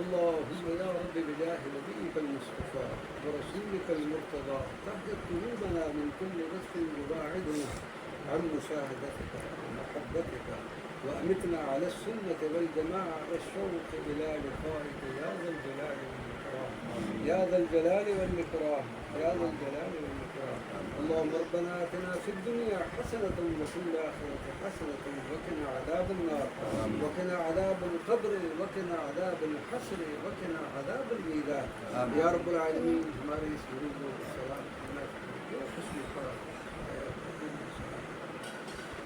اللهم يا رب بجاه نبيك المصطفى ورسولك المرتضى طهر قلوبنا من كل رزق يباعدنا عن مشاهدتك ومحبتك، وأمتنا على السنة والجماعة والشوق إلى لقائك يا ذا الجلال والإكرام، يا ذا الجلال والإكرام، يا ذا الجلال والإكرام. اللهم ربنا آتنا في الدنيا حسنة وفي الآخرة حسنة وقنا عذاب النار وقنا عذاب القبر وقنا عذاب الحشر وقنا عذاب الميزان يا رب العالمين. ہمارے اس گروپ کو سلام جو خوشی فرح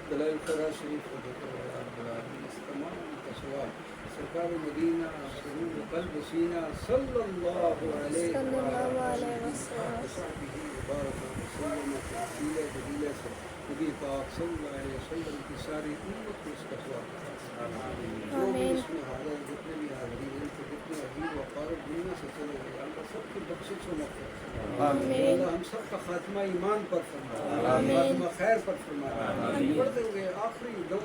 دلائل خیرات شریف کو دیکھو یا رب العالمین، اس تمام کا ثواب سرکار مدینہ سرور قلب سینہ صلی اللہ علیہ وسلم بارک وسلم تفصیلہ جلیلہ سے نبی پاک صلی اللہ علیہ وسلم کی ساری امت کو اس کا ثواب جو بھی اس میں حاضر جتنے بھی حاضرین ہیں تو جتنے عزیز وقارب دنیا سے چلے گئے اللہ سب کی بخشش و مغفرت اللہ ہم سب کا خاتمہ ایمان پر فرمائے، خاتمہ خیر پر فرمائے. پڑھتے ہوئے آخری دو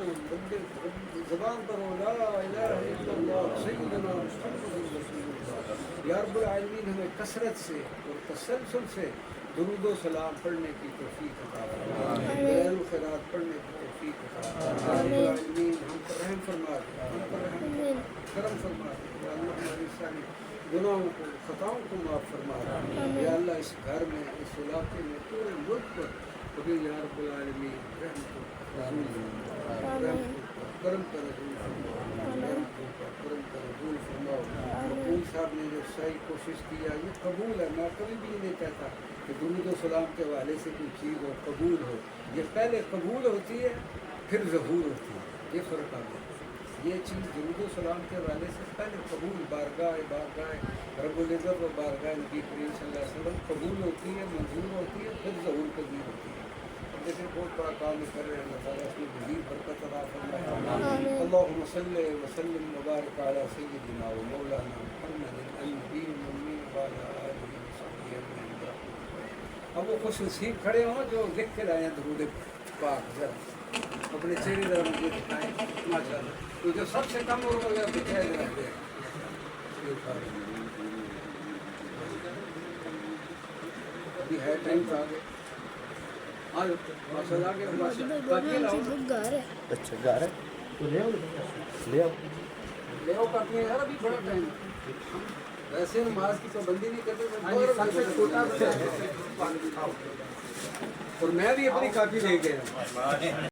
زبان پر ہو لا الہ الا اللہ سیدنا محمد رسول اللہ. یا رب العالمین ہمیں کثرت سے اور تسلسل سے درود و سلام پڑھنے کی توفیق عطا فرمائے، خیر و خیرات پڑھنے کی توفیق عطا فرمائے. یا رب العالمین ہم پر رحم فرما دے، ہم پر رحم کرم فرما دے. یا اللہ ہماری ساری گناہوں کو خطاؤں کو معاف فرما دے. یا اللہ اس گھر میں اس علاقے میں پورے ملک پر کبھی یا رب العالمین رحم کو کرم کا رسول فرماؤ، کرم کا رسول فرماؤ. رسول صاحب نے جو صحیح کوشش کیا یہ قبول ہے. میں کبھی بھی نہیں کہتا کہ درود و سلام کے حوالے سے کوئی چیز ہو قبول ہو، یہ پہلے قبول ہوتی ہے پھر ظہور ہوتی ہے. یہ فرق آ گیا. یہ چیز درود و سلام کے حوالے سے پہلے قبول بارگاہ رب العزت و بارگاہ نبی کریم صلی اللہ علیہ وسلم قبول ہوتی ہے، منظور ہوتی ہے، پھر ظہور پذیر ہوتی ہے. اب دیکھیں بہت بڑا کام کر رہے ہیں. اللہ تعالیٰ اس میں مزید برکت عطا فرمائے. اللہم صلی وسلم وبارک علی سیدنا و مولانا محمد النبی الامین وعلی آلہ وصحبہ اجمعین. اب وہ خوش نصیب کھڑے ہوں جو لکھ کے لائے ہیں درود پاک، ذرا اپنے چہرے ذرا مجھے دکھائیں. ماشاء اللہ تو جو سب سے کم ہو گیا دکھائے ذرا دے. ابھی ہے ٹائم تو آگے ماشاء اللہ آگے اچھا گا رہے تو لے آؤ لے آؤ کاپیاں یار. ابھی تھوڑا ٹائم ویسے نماز کی پابندی نہیں کرتے اور میں بھی اپنی کاپی لے گیا.